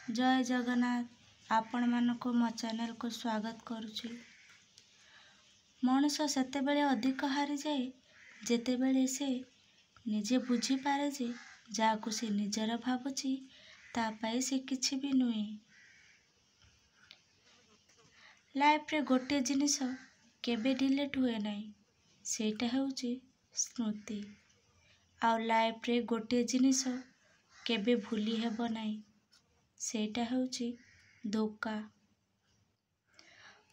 जय जगन्नाथ आपण मानक मो चैनल को स्वागत करुछि। मनुष्य सेतेबेले अधिक हारी जाए जेतेबेले से निजे बुझी पारे जे जाको से निजर भाबुछि ता पाई से किछि भी नुहे। लाइफ रे गोटे जिनिस केबे डिलीट हुए नहीं, सेटा हेउछि स्मृति। आ लाइफ रे गोटे जिनिस केबे भूली हेबो नहीं, सेटा हेउछि धोखा।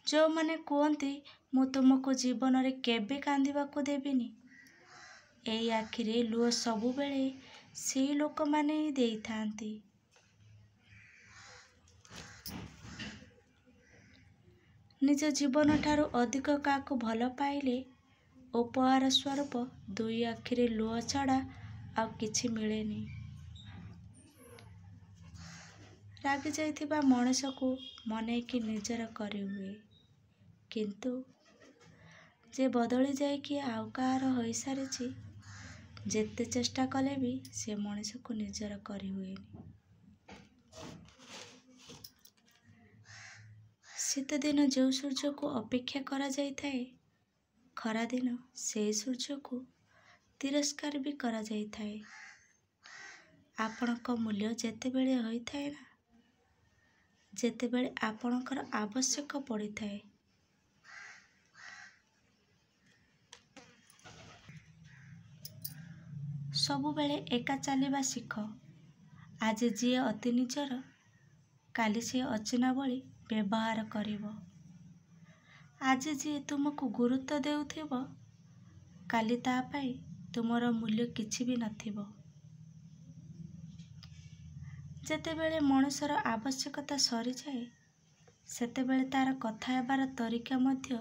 जो माने कहते मु तुमको जीवन रे केबे कांदिबा को देबिनी, एई आखिरे लुह सबु बेले से लोक माने ही देई थांती। निज जीवन ठारू अधिक काको भल पाइले उपहार स्वरूप दुई आखिरे लुह छड़ा आउ किछि मिलेनी। रागी जाइथिबा मनुष्य को मने कि निजर करी हुए, किंतु जे बदली जाए कि आउ कार होई सारिछि जेते चेष्टा कले भी से मनुष्य को निजर करी हुएनी। शीत दिन जो सूर्य को अपेक्षा करा जाई थाए, खरा दिन से सूर्य को तिरस्कार भी करा जाई थाए। आपनक मूल्य जेतेबेले होई थाए ना, जेतेबेले आपनकर आवश्यक पड़ी थाए। सबु बेले एका चलिबा शिख। आज जी अति निजर काली से अचिना बली व्यवहार करिवो। आज जी तुमको गुरुत्व देउथिबो काली ता पाई तुमर मूल्य किछि भी नथिबो। जेतेबेले मनुष्यर आवश्यकता सरी जाए सेतेबेले तार कथा हेबार तरीका मध्य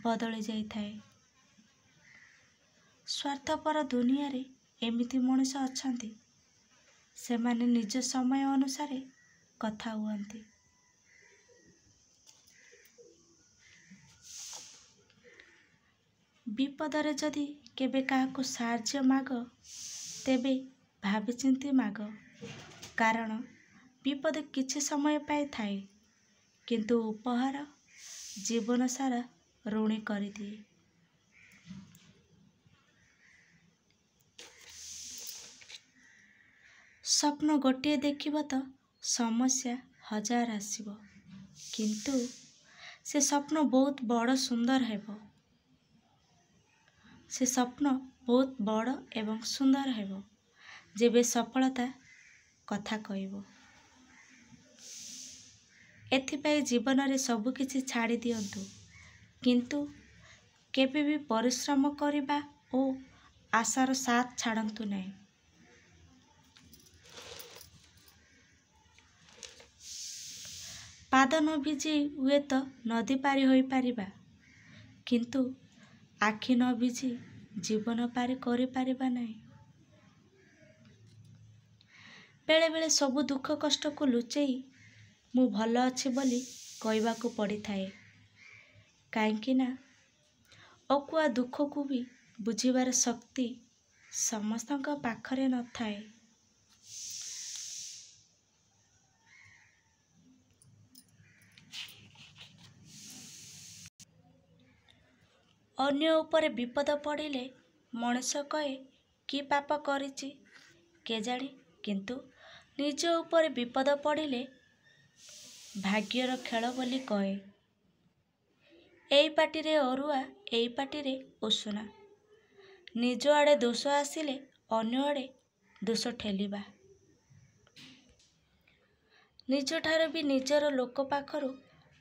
बदली जाई थाए। स्वार्थपर दुनिया रे एमिति मनुष्य अछंती, सेमाने निज समय अनुसारे कथा हुअंती। विपदरे जदि केबे काहाको साहाय्य माग तेबे भाबी चिंती माग, कारण विपद किछि समय पाए थाए किंतु उपहार जीवन सारा ऋणी करि दिए। स्वप्न गोटे देखिब तो समस्या हजार आसीब, किंतु से स्वप्न बहुत बड़ सुंदर हेबो। से स्वप्न बहुत बड़ एवं सुंदर हेबो जेबे सफलता कथा कहबो। एथिपाई जीवन रे सबु किछि छाड़ी दियंतु, किंतु केबे भी परिश्रम करिबा ओ आशार साथ छाड़ंतु नहीं। पाद न भिजी हुए तो नदी पारी होई पारिबा, किंतु आखि न भिजी जीवन पारी करि पारिबा नहीं। बेले बेले सबु दुख कष्ट को लुचेई मु भल अछि बोली कहबा को पड़ी थाए, काहेकि ना अकुआ दुख को भी बुझिबार शक्ति समस्तक पाखरे न थाए। अन्य ऊपर विपद पड़िले मनुष्य कहे कि पाप करिछि केजाणी, किंतु निज ऊपर विपद पड़िले भाग्यर खेल बोली कहे। एई पाटी रे अरुआ एई पाटी रे उषुना, निज आड़े दोष आसिले अन्य आड़े दोष ठेलिबा। निज ठार भी निजर लोक पाखरु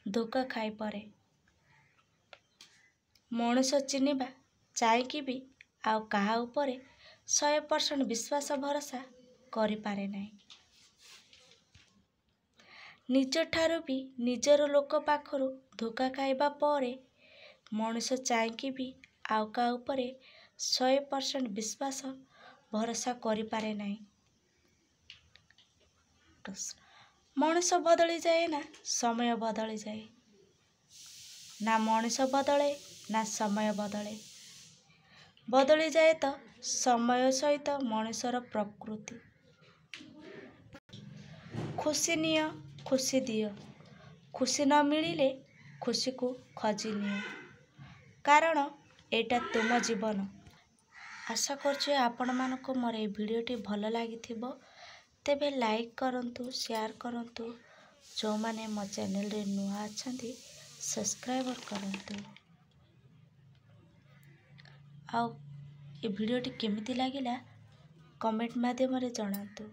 धोखा खाई परे। मनुष्य चिन्हिबा चाहिकी भी आउ काहा उपरे 100% विश्वास भरोसा करि पारे नहीं। निज ठारू भी निजर लोक पाखरु धोखा खाइबा परे मनुष्य चाहिकी भी आउ काहा उपरे 100% विश्वास भरोसा करि पारे नहीं। मनुष्य बदली जाए ना समय बदली जाए, ना मनुष्य बदले ना समय बदले। बदली जाए तो समय सहित मनुष्यर प्रकृति। ଖୁସି ନିଅ, ଖୁସି ଦିଅ। ଖୁସି ନ ମିଳିଲେ ଖୁସିକୁ ଖୋଜି ନିଅ, କାରଣ ଏଇଟା ତୁମ ଜୀବନ। ଆଶା କରୁଛି ଆପଣମାନଙ୍କୁ ମୋର এই ଭିଡ଼ିଓଟି ଭଲ ଲାଗିଥିବ। ତେବେ ଲାଇକ୍ କରନ୍ତୁ, ସେୟାର କରନ୍ତୁ। ଯେଉଁମାନେ ମୋ ଚ୍ୟାନେଲରେ ନୂଆ ଅଛନ୍ତି ସବସ୍କ୍ରାଇବ୍ କରନ୍ତୁ। ଆଉ ଏ ଭିଡ଼ିଓଟି କେମିତି ଲାଗିଲା କମେଣ୍ଟ ମାଧ୍ୟମରେ ଜଣାନ୍ତୁ।